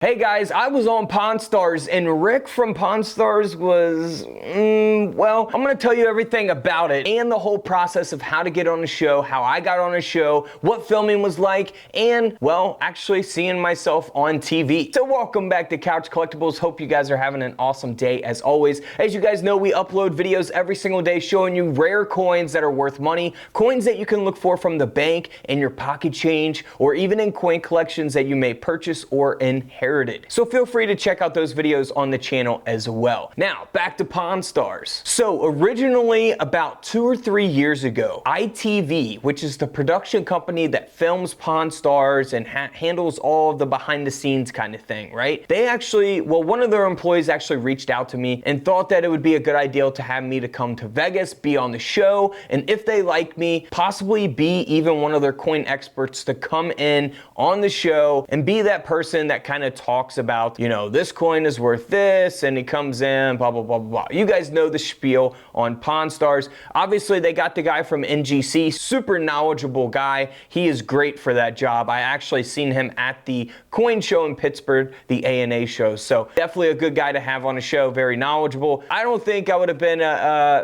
Hey guys, I was on Pawn Stars and Rick from Pawn Stars was, well, I'm gonna tell you everything about it and the whole process of how to get on the show, how I got on the show, what filming was like, and, well, actually seeing myself on TV. So welcome back to Couch Collectibles. Hope you guys are having an awesome day as always. As you guys know, we upload videos every single day showing you rare coins that are worth money, coins that you can look for from the bank in your pocket change, or even in coin collections that you may purchase or inherit. So feel free to check out those videos on the channel as well. Now, back to Pawn Stars. So originally, about 2 or 3 years ago, ITV, which is the production company that films Pawn Stars and handles all of the behind the scenes kind of thing, right? They actually, well, one of their employees actually reached out to me and thought that it would be a good idea to have me to come to Vegas, be on the show, and if they like me, possibly be even one of their coin experts to come in on the show and be that person that kind of talks about, you know, this coin is worth this, and he comes in, blah, blah, blah, blah. You guys know the spiel on Pawn Stars. Obviously, they got the guy from NGC, super knowledgeable guy. He is great for that job. I actually seen him at the coin show in Pittsburgh, the A&A show. So definitely a good guy to have on the show, very knowledgeable. I don't think I would have been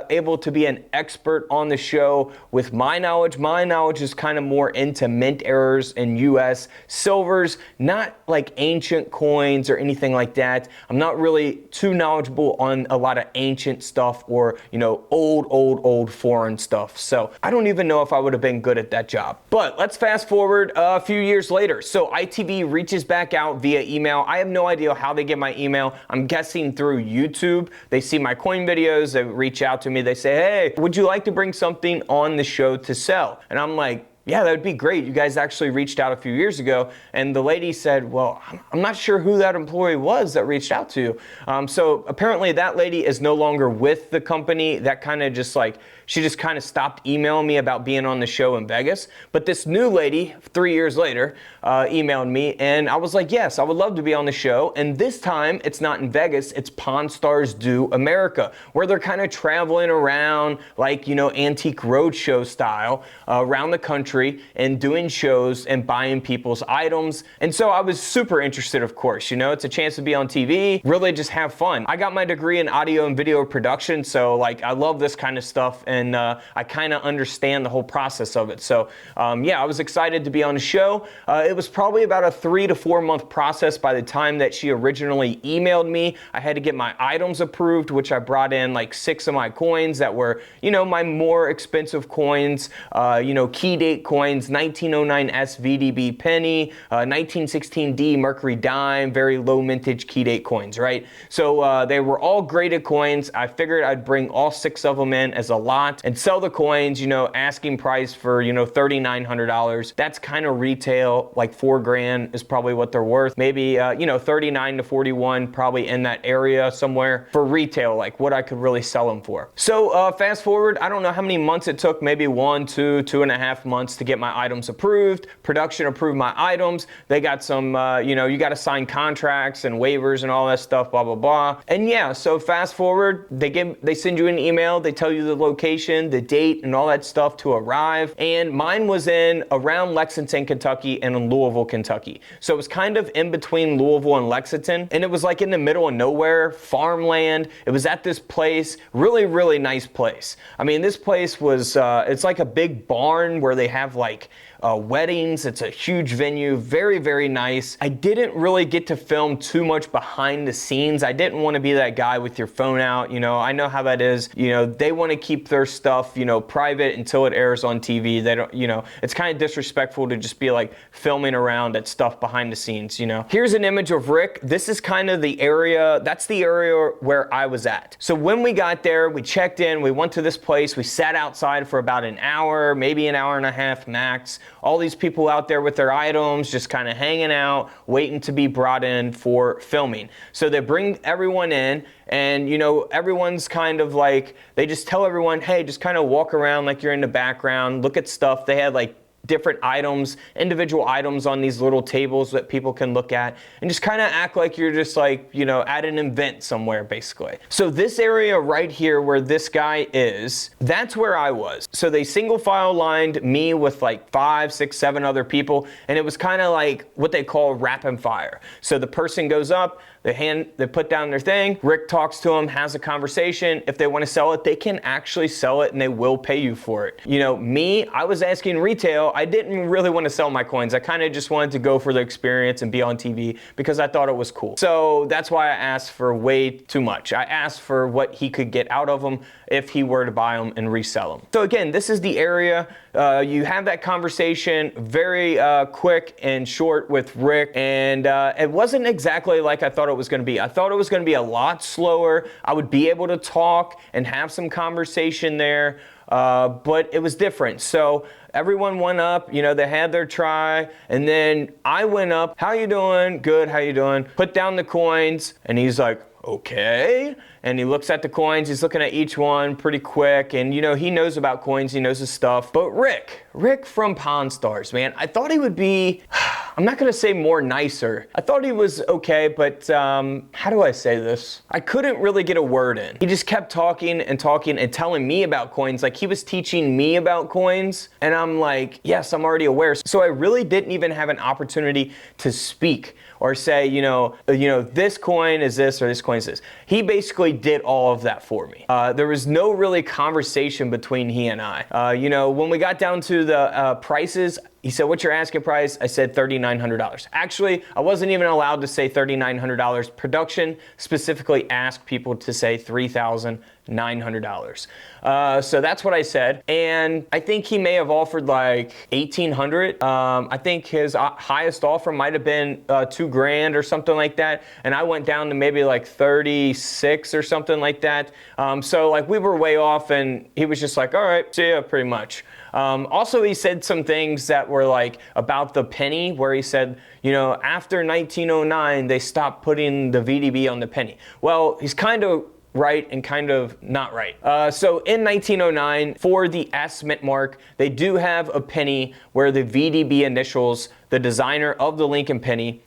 able to be an expert on the show with my knowledge. My knowledge is kind of more into mint errors and US silvers, not like ancient coins or anything like that. I'm not really too knowledgeable on a lot of ancient stuff or, you know, old foreign stuff. So I don't even know if I would have been good at that job. But let's fast forward a few years later. So ITV reaches back out via email. I have no idea how they get my email. I'm guessing through YouTube. They see my coin videos. They reach out to me. They say, hey, would you like to bring something on the show to sell? And I'm like, yeah, that would be great. You guys actually reached out a few years ago. And the lady said, well, I'm not sure who that employee was that reached out to you. So apparently that lady is no longer with the company. That kind of just like, she just kind of stopped emailing me about being on the show in Vegas. But this new lady, 3 years later, emailed me, and I was like, yes, I would love to be on the show. And this time, it's not in Vegas, it's Pawn Stars Do America, where they're kind of traveling around like, you know, Antique Roadshow style around the country and doing shows and buying people's items. And so I was super interested, of course. You know, it's a chance to be on TV, really just have fun. I got my degree in audio and video production, so like I love this kind of stuff. And I kind of understand the whole process of it. So yeah, I was excited to be on the show. It was probably about a 3 to 4 month process by the time that she originally emailed me. I had to get my items approved, which I brought in like 6 of my coins that were, you know, my more expensive coins, you know, key date coins, 1909 S VDB penny, 1916D Mercury dime, very low mintage key date coins, right? So they were all graded coins. I figured I'd bring all 6 of them in as a lot and sell the coins, you know, asking price for, you know, $3,900. That's kind of retail, like $4,000 is probably what they're worth. Maybe, you know, 39 to 41, probably in that area somewhere for retail, like what I could really sell them for. So fast forward, I don't know how many months it took, maybe 1, 2, 2.5 months to get my items approved. Production approved my items. They got some, you know, you got to sign contracts and waivers and all that stuff, blah, blah, blah. And yeah, so fast forward, they send you an email, they tell you the location, the date, and all that stuff to arrive. And mine was in around Lexington, Kentucky, and in Louisville, Kentucky. So it was kind of in between Louisville and Lexington, and it was like in the middle of nowhere, farmland. It was at this place, really nice place. I mean, this place was, it's like a big barn where they have like weddings. It's a huge venue, very nice. I didn't really get to film too much behind the scenes. I didn't want to be that guy with your phone out. You know, I know how that is. You know, they want to keep their stuff, you know, private until it airs on TV. They don't, you know, it's kind of disrespectful to just be like filming around at stuff behind the scenes, you know. Here's an image of Rick. This is kind of the area, that's the area where I was at. So when we got there, we checked in, we went to this place, we sat outside for about an hour, maybe an hour and a half max. All these people out there with their items, just kind of hanging out, waiting to be brought in for filming. So they bring everyone in, and you know, everyone's kind of like, they just tell everyone, hey, just kind of walk around like you're in the background, look at stuff. They had like different items, individual items on these little tables that people can look at, and just kind of act like you're just like, you know, at an event somewhere basically. So this area right here where this guy is, that's where I was. So they single file lined me with like 5, 6, 7 other people, and it was kind of like what they call rapid fire. So the person goes up, they put down their thing, Rick talks to them, has a conversation. If they want to sell it, they can actually sell it and they will pay you for it. You know, me, I was asking retail, I didn't really want to sell my coins. I kind of just wanted to go for the experience and be on TV because I thought it was cool. So that's why I asked for way too much. I asked for what he could get out of them if he were to buy them and resell them. So again, this is the area. You have that conversation very quick and short with Rick, and it wasn't exactly like I thought it was going to be. I thought it was going to be a lot slower. I would be able to talk and have some conversation there, but it was different. So everyone went up, you know, they had their try, and then I went up. How you doing? Good, how you doing? Put down the coins, and he's like, okay. And he looks at the coins, he's looking at each one pretty quick, and you know, he knows about coins, he knows his stuff. But Rick from Pawn Stars, man, I thought he would be, I'm not gonna say more nicer. I thought he was okay, but how do I say this? I couldn't really get a word in. He just kept talking and talking and telling me about coins, like he was teaching me about coins, and I'm like, yes, I'm already aware. So I really didn't even have an opportunity to speak or say, you know, this coin is this or this coin is this. He basically did all of that for me. There was no really conversation between he and I. You know, when we got down to the prices, he said, what's your asking price? I said $3,900. Actually, I wasn't even allowed to say $3,900. Production specifically asked people to say $3,900. So that's what I said. And I think he may have offered like $1,800. I think his highest offer might have been $2,000 or something like that. And I went down to maybe like 36 or something like that. So like we were way off, and he was just like, all right, see ya, pretty much. Also, he said some things that were like about the penny, where he said, you know, after 1909, they stopped putting the VDB on the penny. Well, he's kind of right and kind of not right. So in 1909, for the S mint mark, they do have a penny where the VDB initials, the designer of the Lincoln penny,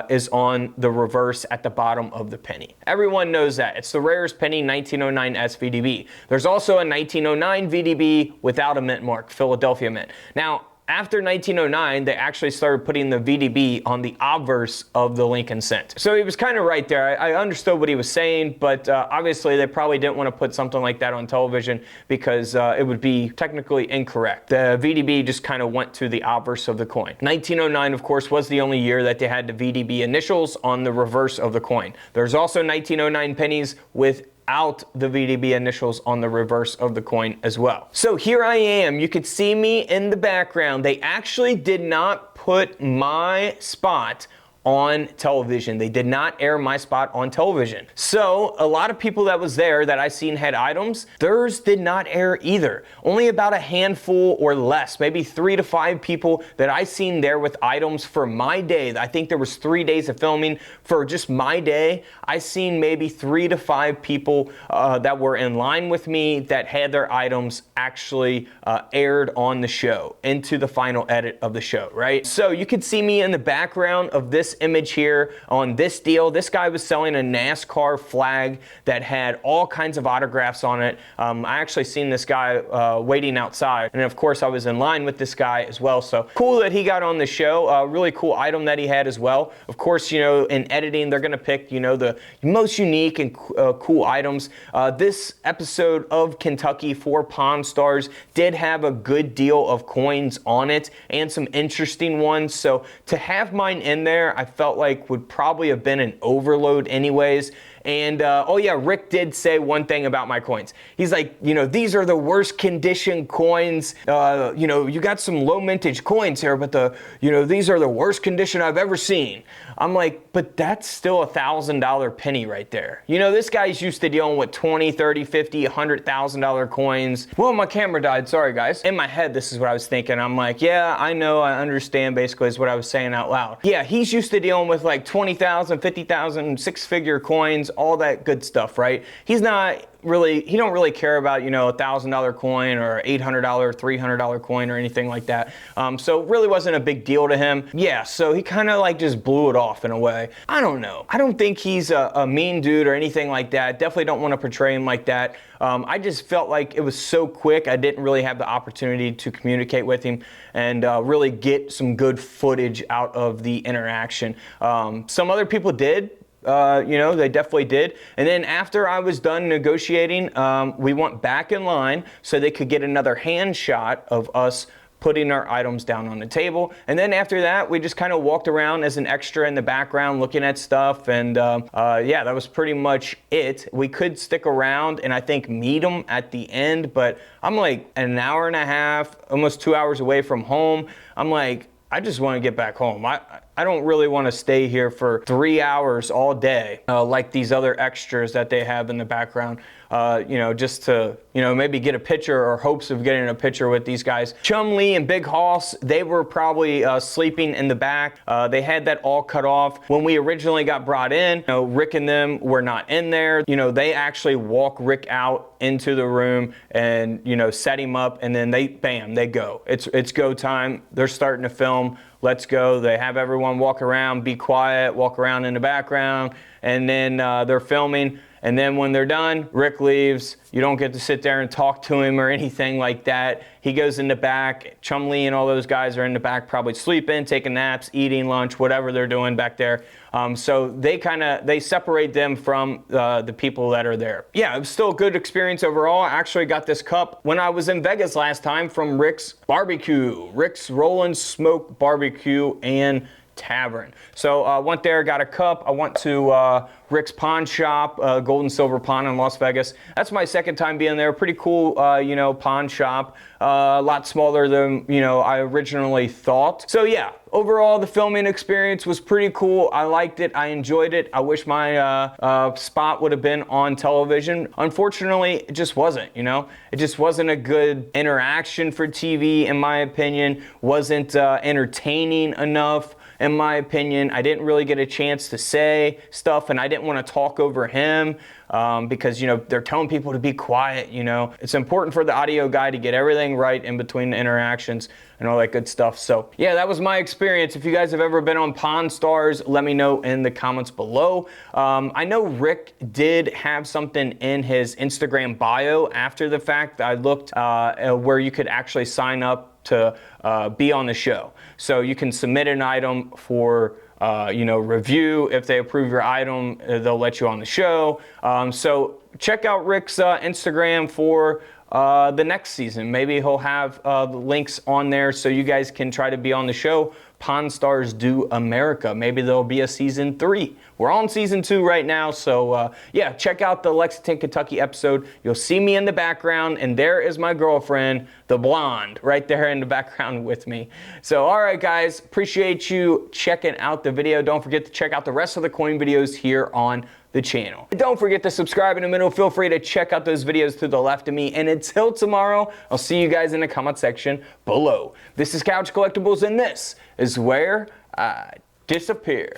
is on the reverse at the bottom of the penny. Everyone knows that. It's the rarest penny, 1909 SVDB. There's also a 1909 VDB without a mint mark, Philadelphia Mint. Now, after 1909, they actually started putting the VDB on the obverse of the Lincoln cent. So he was kind of right there. I understood what he was saying, but obviously they probably didn't want to put something like that on television because it would be technically incorrect. The VDB just kind of went to the obverse of the coin. 1909, of course, was the only year that they had the VDB initials on the reverse of the coin. There's also 1909 pennies with out the VDB initials on the reverse of the coin as well. So here I am. You could see me in the background. They actually did not put my spot on television. They did not air my spot on television. So a lot of people that was there that I seen had items, theirs did not air either. Only about a handful or less, maybe 3 to 5 people that I seen there with items for my day. I think there was 3 days of filming for just my day. I seen maybe 3 to 5 people that were in line with me that had their items actually aired on the show into the final edit of the show, right? So you could see me in the background of this image here on this deal. This guy was selling a NASCAR flag that had all kinds of autographs on it. I actually seen this guy waiting outside, and of course I was in line with this guy as well. So cool that he got on the show. Really cool item that he had as well. Of course, you know, in editing they're gonna pick, you know, the most unique and cool items. This episode of Kentucky for Pawn Stars did have a good deal of coins on it and some interesting ones. So to have mine in there, I felt like would probably have been an overload anyways. And oh yeah, Rick did say one thing about my coins. He's like, you know, these are the worst condition coins. You know, you got some low mintage coins here, but these are the worst condition I've ever seen. I'm like, but that's still $1,000 penny right there. You know, this guy's used to dealing with $20, $30, $50, $100,000 coins. Well, my camera died. Sorry, guys. In my head, this is what I was thinking. I'm like, yeah, I know, I understand. Basically, is what I was saying out loud. Yeah, he's used to dealing with like 20,000, 50,000, 6-figure coins, all that good stuff, right? He's not don't really care about, you know, $1,000 coin or $800, $300 coin or anything like that. So it really wasn't a big deal to him. Yeah, so he kind of like just blew it off in a way. I don't know. I don't think he's a mean dude or anything like that. Definitely don't want to portray him like that. I just felt like it was so quick. I didn't really have the opportunity to communicate with him and really get some good footage out of the interaction. Some other people did. You know, they definitely did. And then after I was done negotiating, we went back in line so they could get another hand shot of us putting our items down on the table. And then after that, we just kind of walked around as an extra in the background looking at stuff. And yeah, that was pretty much it. We could stick around and I think meet them at the end, but I'm like an hour and a half, almost 2 hours away from home. I'm like, I just want to get back home. I don't really want to stay here for 3 hours all day like these other extras that they have in the background, you know, just to, you know, maybe get a picture or hopes of getting a picture with these guys. Chum Lee and Big Hoss, they were probably sleeping in the back. They had that all cut off. When we originally got brought in, you know, Rick and them were not in there. You know, they actually walk Rick out into the room and, you know, set him up, and then they go. It's go time. They're starting to film. Let's go. They have everyone walk around, be quiet, walk around in the background, and then they're filming. And then when they're done, Rick leaves. You don't get to sit there and talk to him or anything like that. He goes in the back. Chum Lee and all those guys are in the back, probably sleeping, taking naps, eating lunch, whatever they're doing back there. So they separate them from the people that are there. Yeah, it was still a good experience overall. I actually got this cup when I was in Vegas last time from Rick's Barbecue, Rick's Rollin' Smoke Barbecue and Tavern. So I went there, got a cup. I went to Rick's Pawn Shop, Gold and Silver Pawn in Las Vegas. That's my second time being there. Pretty cool, you know, pawn shop. A lot smaller than, you know, I originally thought. So yeah, overall the filming experience was pretty cool. I liked it. I enjoyed it. I wish my spot would have been on television. Unfortunately, it just wasn't, you know. It just wasn't a good interaction for TV, in my opinion. Wasn't entertaining enough. In my opinion, I didn't really get a chance to say stuff, and I didn't want to talk over him because, you know, they're telling people to be quiet, you know. It's important for the audio guy to get everything right in between the interactions and all that good stuff. So, yeah, that was my experience. If you guys have ever been on Pawn Stars, let me know in the comments below. I know Rick did have something in his Instagram bio after the fact. I looked where you could actually sign up to be on the show. So you can submit an item for you know, review. If they approve your item, they'll let you on the show. So check out Rick's Instagram for the next season. Maybe he'll have the links on there so you guys can try to be on the show. Pawn Stars Do America. Maybe there'll be a season 3. We're on season 2 right now, so yeah, check out the Lexington, Kentucky episode. You'll see me in the background, and there is my girlfriend, the blonde, right there in the background with me. So, all right, guys, appreciate you checking out the video. Don't forget to check out the rest of the coin videos here on the channel. And don't forget to subscribe in the middle. Feel free to check out those videos to the left of me. And until tomorrow, I'll see you guys in the comment section below. This is Couch Collectibles, and this is where I disappear.